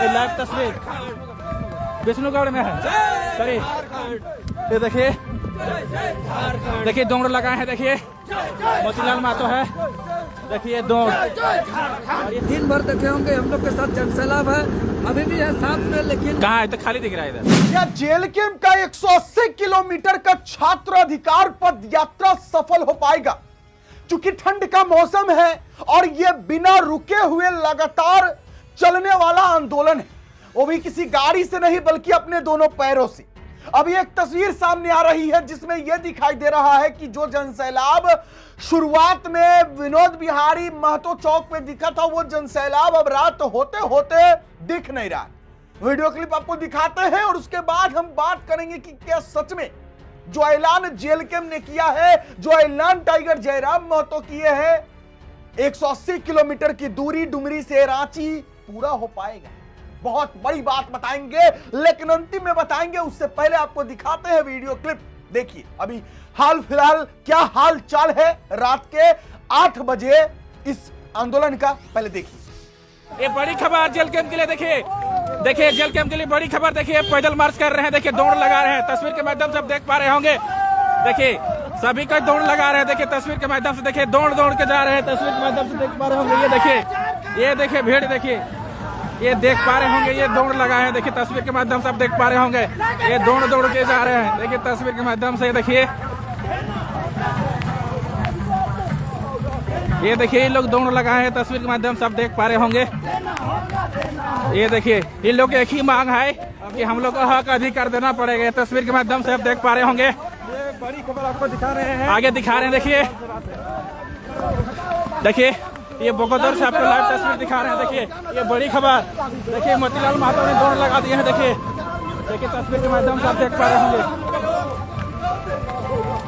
Live तस्वीर विष्णुगढ़ में है। चलिए ये देखिए दौड़ लगाए हैं। देखिए मोतीलाल महतो है। देखिए दौड़ दिन भर देखे होंगे हम लोग के साथ जनसैलाब है, अभी भी है साथ में, लेकिन कहाँ है? तो खाली दिख रहा है इधर। क्या जेल कैंप का 180 किलोमीटर का छात्र अधिकार पद यात्रा सफल हो पाएगा? चूंकि ठंड का मौसम है और यह बिना रुके हुए लगातार चलने वाला आंदोलन है, वो भी किसी गाड़ी से नहीं बल्कि अपने दोनों पैरों से। अभी एक तस्वीर सामने आ रही है जिसमें यह दिखाई दे रहा है कि जो जनसैलाब शुरुआत में विनोद बिहारी महतो चौक पे दिखा था, वो जनसैलाब अब रात होते होते दिख नहीं रहा। वीडियो क्लिप आपको दिखाते हैं और उसके बाद हम बात करेंगे कि क्या सच में जो ऐलान जेल कैंप ने किया है, जो ऐलान टाइगर जयराम महतो किए हैं, 180 किलोमीटर की दूरी डुमरी से रांची पूरा हो पाएगा? बहुत बड़ी बात बताएंगे, लेकिन अंतिम में बताएंगे उससे पहले आपको दिखाते हैं वीडियो क्लिप। देखिए अभी हाल फिलहाल क्या हाल चाल है रात के 8 बजे इस आंदोलन का। पहले देखिए ये बड़ी खबर जेल कैंप के लिए। देखिए जेल कैंप के लिए बड़ी खबर। देखिए पैदल मार्च कर रहे हैं। देखिए दौड़ लगा रहे हैं। तस्वीर के माध्यम से आप देख पा रहे होंगे। देखिए सभी का दौड़ लगा रहे हैं। देखिए तस्वीर के माध्यम से देखिए दौड़ के जा रहे हैं। तस्वीर के माध्यम से देख पा रहे होंगे। ये देखिए भीड़ देखिए, ये देख पा रहे होंगे। ये दौड़ लगाए हैं। देखिए तस्वीर के माध्यम से आप देख पा रहे होंगे। ये दौड़ के जा रहे हैं। देखिए तस्वीर के माध्यम से देखिए, ये देखिए ये लोग दौड़ लगाए हैं। तस्वीर के माध्यम से आप देख पा रहे होंगे। ये देखिए इन लोग की एक ही मांग है कि हम लोग को हक अधिकार देना पड़ेगा। तस्वीर के माध्यम से आप देख पा रहे होंगे। बड़ी खबर आपको दिखा रहे हैं, आगे दिखा रहे हैं। देखिए ये बगोदर से आपको लाइव तस्वीर दिखा रहे हैं। देखिए ये बड़ी खबर। देखिए मोतीलाल महतो ने दौड़ लगा दिए हैं। देखिए तस्वीर के माध्यम से आप देख पा रहे होंगे।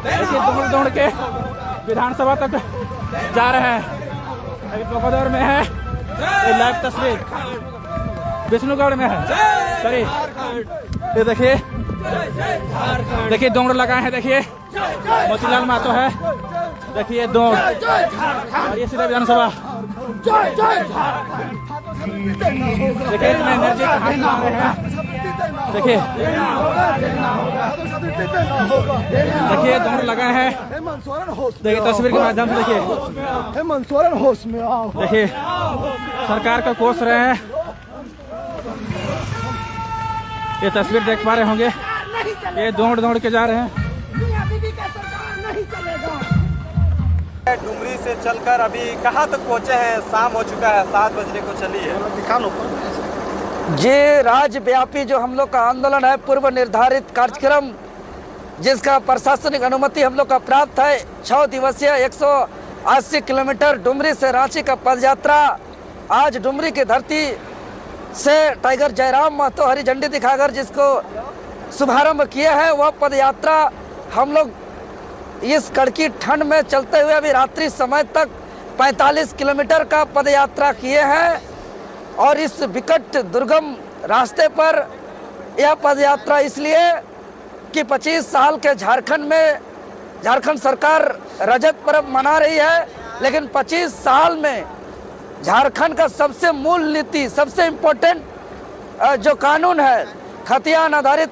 देखिए दौड़ के विधानसभा तक जा रहे हैं। अभी बगोदर में है। ये लाइव तस्वीर विष्णुगढ़ में है। चलिए ये देखिए दौड़ लगाए हैं। देखिए मोतीलाल महतो है। देखिए दौड़ और ये सीधा विधानसभा। देखिए इतने एनर्जी देखिए दौड़ लगाए हैं। देखिए तस्वीर के माध्यम से देखिए सरकार को कोस रहे हैं। ये तस्वीर देख पा रहे होंगे। ये दौड़ के जा रहे हैं। डुमरी से चलकर अभी कहाँ तक पहुँचे हैं? शाम हो चुका है, 7 बजने को चली है। ये राज्यव्यापी जो हम लोग का आंदोलन है, पूर्व निर्धारित कार्यक्रम जिसका प्रशासनिक अनुमति हम लोग का प्राप्त है, 6 दिवसीय 180 किलोमीटर डुमरी से रांची का पदयात्रा आज डुमरी की धरती से टाइगर जयराम महतो हरी झंडी दिखाकर जिसको शुभारंभ किए हैं, वह पदयात्रा हम लोग इस कड़की ठंड में चलते हुए अभी रात्रि समय तक 45 किलोमीटर का पदयात्रा किए हैं। और इस विकट दुर्गम रास्ते पर यह पदयात्रा इसलिए कि 25 साल के झारखंड में झारखंड सरकार रजत पर्व मना रही है, लेकिन 25 साल में झारखंड का सबसे मूल नीति, सबसे इम्पोर्टेंट जो कानून है, खतियान आधारित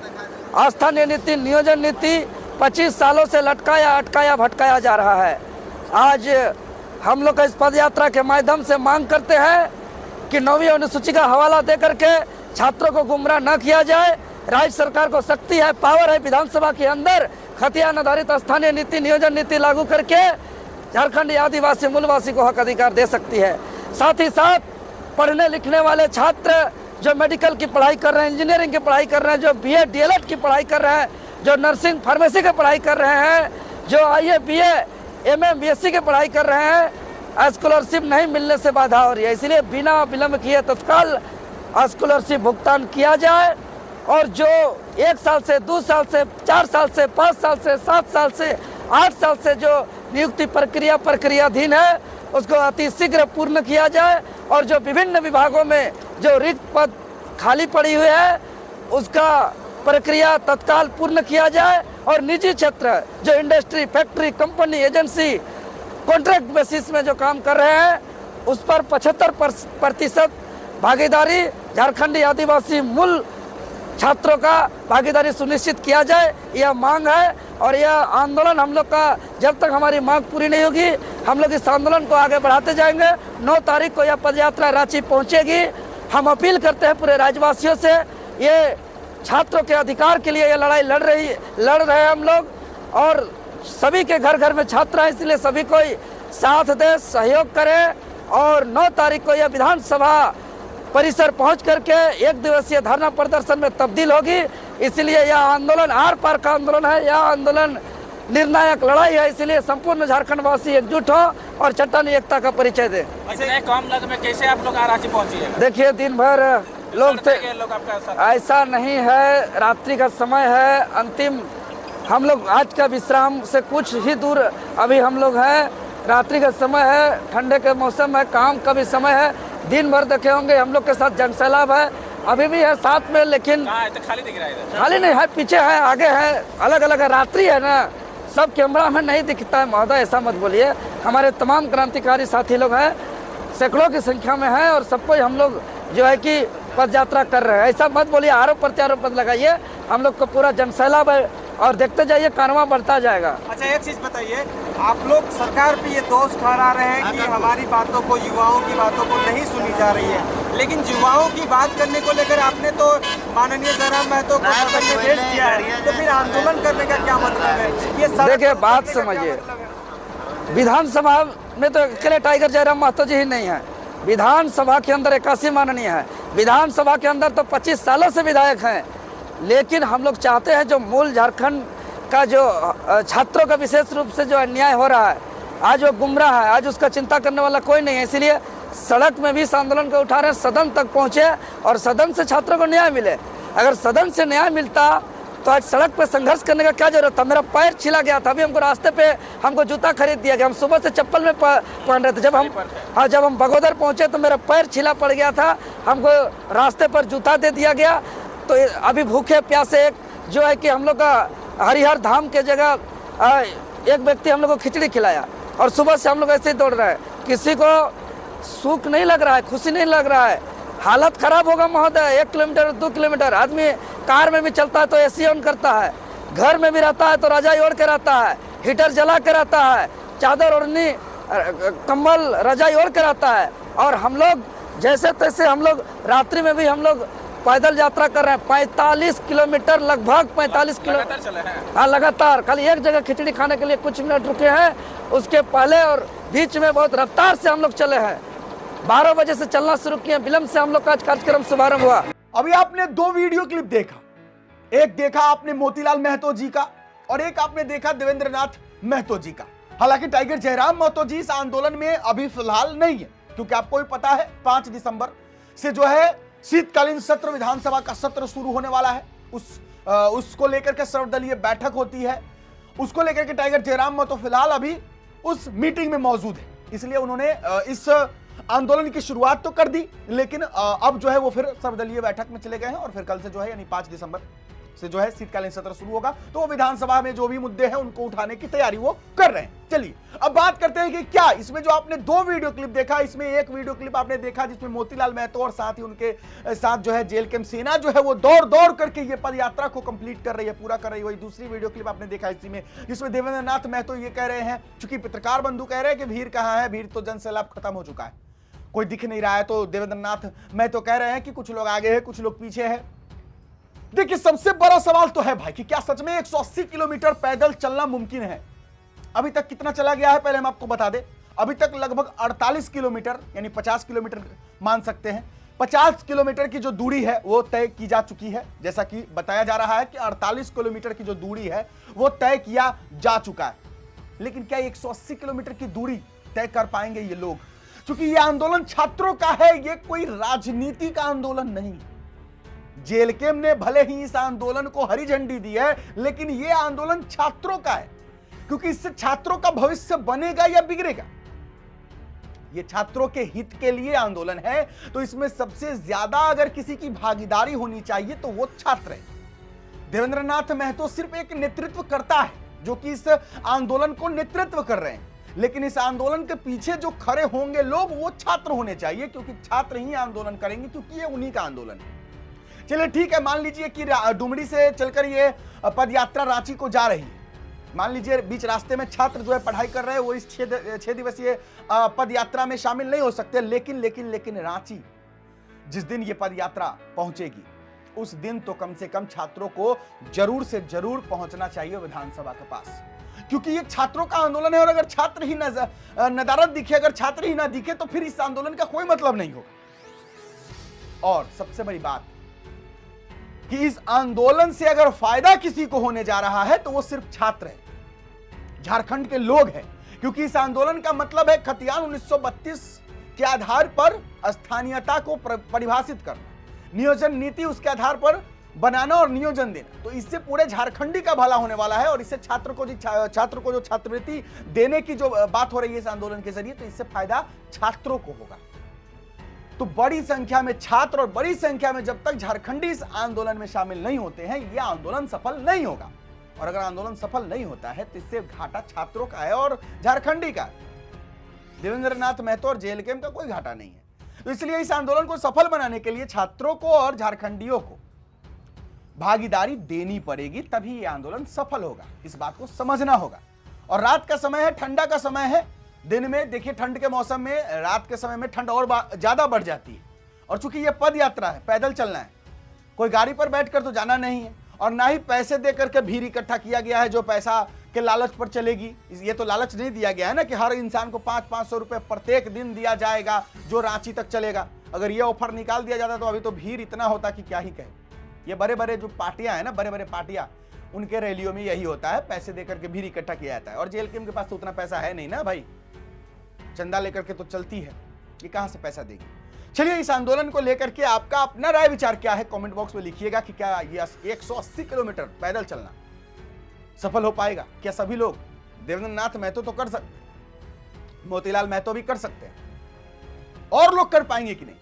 स्थानीय नीति, नियोजन नीति 25 सालों से लटकाया, अटकाया, भटकाया जा रहा है। आज हम लोग इस पदयात्रा के माध्यम से मांग करते हैं कि 9वीं अनुसूची का हवाला देकर के छात्रों को गुमराह न किया जाए। राज्य सरकार को शक्ति है, पावर है विधानसभा के अंदर खतियान आधारित स्थानीय नीति, नियोजन नीति लागू करके झारखंड आदिवासी मूलवासी को हक अधिकार दे सकती है। साथ ही साथ पढ़ने लिखने वाले छात्र जो मेडिकल की पढ़ाई कर रहे हैं, इंजीनियरिंग की पढ़ाई कर रहे हैं, जो BA DLED की पढ़ाई कर रहे हैं, जो नर्सिंग फार्मेसी की पढ़ाई कर रहे हैं, जो IA BA MA BSc की पढ़ाई कर रहे हैं, स्कॉलरशिप नहीं मिलने से बाधा हो रही है। इसलिए बिना विलंब किए तत्काल स्कॉलरशिप भुगतान किया जाए। और जो 1 साल से 2 साल से 4 साल से 5 साल से 7 साल से 8 साल से जो नियुक्ति प्रक्रियाधीन है, उसको अति शीघ्र पूर्ण किया जाए। और जो विभिन्न विभागों में जो रिक्त पद खाली पड़ी हुई है, उसका प्रक्रिया तत्काल पूर्ण किया जाए। और निजी क्षेत्र जो industry, factory, company, agency contract basis में जो काम कर रहे हैं, उस पर 75% भागीदारी झारखंडी आदिवासी मूल छात्रों का भागीदारी सुनिश्चित किया जाए, यह मांग है। और यह आंदोलन हम लोग का जब तक हमारी मांग पूरी नहीं होगी, हम लोग इस आंदोलन को आगे बढ़ाते जाएंगे। 9 तारीख को यह पदयात्रा रांची पहुंचेगी। हम अपील करते हैं पूरे राज्यवासियों से, ये छात्रों के अधिकार के लिए ये लड़ाई लड़ रहे हैं हम लोग, और सभी के घर घर में छात्र हैं, इसलिए सभी कोई साथ दे, सहयोग करे। और 9 तारीख को यह विधानसभा परिसर पहुंच करके 1 दिवसीय धरना प्रदर्शन में तब्दील होगी। इसलिए यह आंदोलन आर पार का आंदोलन है, यह आंदोलन निर्णायक लड़ाई है। इसलिए संपूर्ण झारखंड वासी एकजुट हो और चट्टानी एकता का परिचय दे। इतने कम लग में कैसे आप लोग रांची पहुंचिए? देखिए, दिन भर लोग थे, ऐसा नहीं है, रात्रि का समय है, अंतिम हम लोग आज का विश्राम से कुछ ही दूर अभी हम लोग हैं। रात्रि का समय है, ठंडे के मौसम है, काम का भी समय है। दिन भर देखे होंगे हम लोग के साथ जनसैलाब है, अभी भी है साथ में, लेकिन तो खाली दिख रहा है, खाली नहीं है, पीछे है, आगे है, अलग अलग है। रात्रि है ना, सब कैमरा में नहीं दिखता है महोदय, ऐसा मत बोलिए। हमारे तमाम क्रांतिकारी साथी लोग हैं, सैकड़ों की संख्या में हैं, और सबको हम लोग जो है कि पद यात्रा कर रहे हैं। ऐसा मत बोलिए, आरोप प्रत्यारोप मत लगाइए। हम लोग को पूरा जनसैलाब है, और देखते जाइए कारवां बढ़ता जाएगा। अच्छा, एक चीज बताइए, आप लोग सरकार पे ये दोष ठहरा रहे हैं कि हमारी बातों को, युवाओं की बातों को नहीं सुनी जा रही है, लेकिन युवाओं की बात करने को लेकर आपने तो माननीय जयराम महतो को निर्देश दिया है, तो फिर आंदोलन करने का क्या मतलब है? ये देखिए, बात समझिए, विधानसभा में तो अकेले टाइगर जयराम महतो जी ही नहीं है, विधानसभा के अंदर 81 माननीय है, विधानसभा के अंदर तो 25 सालों से विधायक हैं। लेकिन हम लोग चाहते हैं जो मूल झारखंड का जो छात्रों का विशेष रूप से जो अन्याय हो रहा है, आज वो गुमराह है, आज उसका चिंता करने वाला कोई नहीं है। इसलिए सड़क में भी इस आंदोलन को उठा रहे हैं, सदन तक पहुँचे और सदन से छात्रों को न्याय मिले। अगर सदन से न्याय मिलता तो आज सड़क पे संघर्ष करने का क्या जरूरत था? मेरा पैर छिला गया था, अभी हमको रास्ते पे हमको जूता खरीद दिया गया, हम सुबह से चप्पल में पहन रहे थे। जब हम बगोदर पहुँचे तो मेरा पैर छिला पड़ गया था, हमको रास्ते पर जूता दे दिया गया। तो अभी भूखे प्यासे एक जो है कि हम लोग का हरिहर धाम के जगह एक व्यक्ति हम लोग को खिचड़ी खिलाया, और सुबह से हम लोग ऐसे ही दौड़ रहे हैं। किसी को सुख नहीं लग रहा है, खुशी नहीं लग रहा है, हालत खराब होगा महोदय। 1 किलोमीटर 2 किलोमीटर आदमी कार में भी चलता है तो एसी ऑन करता है, घर में भी रहता है तो रजाई ओढ़ के रहता है, हीटर जला के रहता है, चादर ओढ़नी कंबल रजाई ओढ़ के रहता है। और हम लोग जैसे तैसे हम लोग रात्रि में भी हम लोग पैदल यात्रा कर रहे हैं, 45 किलोमीटर, लगभग 45 किलोमीटर, हाँ लगातार। कल एक जगह खिचड़ी खाने के लिए कुछ मिनट रुके हैं, उसके पहले और बीच में बहुत रफ्तार से हम लोग चले हैं। 12 बजे से चलना शुरू किए, विलंब से हम लोग का कार्यक्रम शुभारंभ हुआ। अभी आपने 2 वीडियो क्लिप देखा, एक देखा आपने मोतीलाल महतो जी का, और एक आपने देखा देवेंद्र नाथ महतो जी का। हालांकि टाइगर जयराम महतो जी इस आंदोलन में अभी फिलहाल नहीं है, क्योंकि आपको भी पता है 5 दिसंबर से जो है शीतकालीन सत्र, विधानसभा का सत्र शुरू होने वाला है। उसको लेकर के सर्वदलीय बैठक होती है, उसको लेकर के टाइगर जयराम महतो फिलहाल अभी उस मीटिंग में मौजूद है। इसलिए उन्होंने इस आंदोलन की शुरुआत तो कर दी, लेकिन अब जो है वो फिर सर्वदलीय बैठक में चले गए हैं, और फिर कल से जो है यानी 5 दिसंबर से जो है शीतकालीन सत्र शुरू होगा। तो वो विधानसभा में जो भी मुद्दे हैं उनको उठाने की तैयारी वो कर रहे हैं। चलिए अब बात करते हैं कि क्या इसमें जो आपने 2 वीडियो क्लिप देखा, इसमें एक वीडियो क्लिप आपने देखा जिसमें मोतीलाल महतो और साथ ही उनके साथ जो है जेल कैंप सेना जो है वो दौड़ दौड़ करके ये पद यात्रा को कंप्लीट कर रही है, पूरा कर रही है। वही दूसरी वीडियो क्लिप आपने देखा इसी में, जिसमें देवेंद्र नाथ महतो ये कह रहे हैं, चूंकि पत्रकार बंधु कह रहे हैं कि भीड़ कहां है, भीड़ तो जनसैलाब खत्म हो चुका है, कोई दिख नहीं रहा है। तो देवेंद्र नाथ महतो कह रहे हैं कि कुछ लोग आगे हैं, कुछ लोग पीछे हैं। देखिए, सबसे बड़ा सवाल तो है भाई कि क्या सच में 180 किलोमीटर पैदल चलना मुमकिन है? अभी तक कितना चला गया है पहले हम आपको बता दें। अभी तक लगभग 48 किलोमीटर यानी 50 किलोमीटर मान सकते हैं, 50 किलोमीटर की जो दूरी है वो तय की जा चुकी है। जैसा कि बताया जा रहा है कि 48 किलोमीटर की जो दूरी है वो तय किया जा चुका है। लेकिन क्या 180 किलोमीटर की दूरी तय कर पाएंगे ये लोग? क्योंकि ये आंदोलन छात्रों का है, ये कोई राजनीति का आंदोलन नहीं। जेल कैंप ने भले ही इस आंदोलन को हरी झंडी दी है, लेकिन यह आंदोलन छात्रों का है, क्योंकि इससे छात्रों का भविष्य बनेगा या बिगड़ेगा, ये छात्रों के हित के लिए आंदोलन है। तो इसमें सबसे ज्यादा अगर किसी की भागीदारी होनी चाहिए तो वो छात्र है। देवेंद्र नाथ महतो सिर्फ एक नेतृत्व करता है जो कि इस आंदोलन को नेतृत्व कर रहे हैं, लेकिन इस आंदोलन के पीछे जो खड़े होंगे लोग वो छात्र होने चाहिए, क्योंकि छात्र ही आंदोलन करेंगे, क्योंकि ये उन्हीं का आंदोलन है। चलिए ठीक है, मान लीजिए कि डुमरी से चलकर ये पदयात्रा रांची को जा रही है। मान लीजिए बीच रास्ते में छात्र जो है पढ़ाई कर रहे हैं, वो इस 6 दिवसीय पदयात्रा में शामिल नहीं हो सकते। लेकिन रांची जिस दिन ये पदयात्रा पहुंचेगी उस दिन तो कम से कम छात्रों को जरूर से जरूर पहुंचना चाहिए विधानसभा के पास, क्योंकि ये छात्रों का आंदोलन है। और अगर छात्र ही नदारत दिखे, अगर छात्र ही ना दिखे, तो फिर इस आंदोलन का कोई मतलब नहीं होगा। और सबसे बड़ी बात कि इस आंदोलन से अगर फायदा किसी को होने जा रहा है तो वो सिर्फ छात्र है, झारखंड के लोग हैं, क्योंकि इस आंदोलन का मतलब है खतियान 1932 के आधार पर स्थानीयता को परिभाषित करना, नियोजन नीति उसके आधार पर बनाना और नियोजन देना। तो इससे पूरे झारखंडी का भला होने वाला है। और इससे छात्र को जो छात्रवृत्ति देने की जो बात हो रही है इस आंदोलन के जरिए, तो इससे फायदा छात्रों को होगा। तो बड़ी संख्या में छात्र और बड़ी संख्या में जब तक झारखंडी इस आंदोलन में शामिल नहीं होते हैं, यह आंदोलन सफल नहीं होगा। और अगर आंदोलन सफल नहीं होता है तो इससे घाटा छात्रों का है और झारखंडी का। देवेंद्र नाथ महतो और जेएलकेएम का कोई घाटा नहीं है। तो इसलिए इस आंदोलन को सफल बनाने के लिए छात्रों को और झारखंडियों को भागीदारी देनी पड़ेगी, तभी यह आंदोलन सफल होगा। इस बात को समझना होगा। और रात का समय है, ठंडा का समय है। दिन में देखिए ठंड के मौसम में रात के समय में ठंड और ज्यादा बढ़ जाती है। और चूंकि यह पद यात्रा है, पैदल चलना है, कोई गाड़ी पर बैठकर तो जाना नहीं है, और ना ही पैसे देकर के भीड़ इकट्ठा किया गया है जो पैसा के लालच पर चलेगी। ये तो लालच नहीं दिया गया है ना कि हर इंसान को 500-500 रुपए प्रत्येक दिन दिया जाएगा जो रांची तक चलेगा। अगर ये ऑफर निकाल दिया जाता तो अभी तो भीड़ इतना होता कि क्या ही कहे। ये बड़े बड़े जो पार्टियां हैं ना, बड़े बड़े पार्टियां, उनके रैलियों में यही होता है, पैसे देकर के भीड़ इकट्ठा किया जाता है। और जेएलकेएम के पास तो उतना पैसा है नहीं ना भाई, चंदा लेकर के तो चलती है, ये कहां से पैसा देगी। चलिए इस आंदोलन को लेकर के आपका अपना राय विचार क्या है, कमेंट बॉक्स में लिखिएगा कि क्या ये 180 किलोमीटर पैदल चलना सफल हो पाएगा। क्या सभी लोग, देवेंद्र नाथ महतो तो कर सकते, मोतीलाल महतो भी कर सकते हैं, और लोग कर पाएंगे कि नहीं,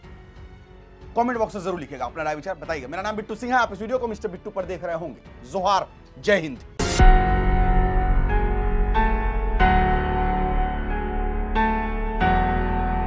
कमेंट बॉक्स में जरूर लिखिएगा, अपना राय विचार बताइएगा। मेरा नाम बिट्टू सिंह है, आप इस वीडियो को मिस्टर बिट्टू पर देख रहे होंगे। जोहार, जय हिंद।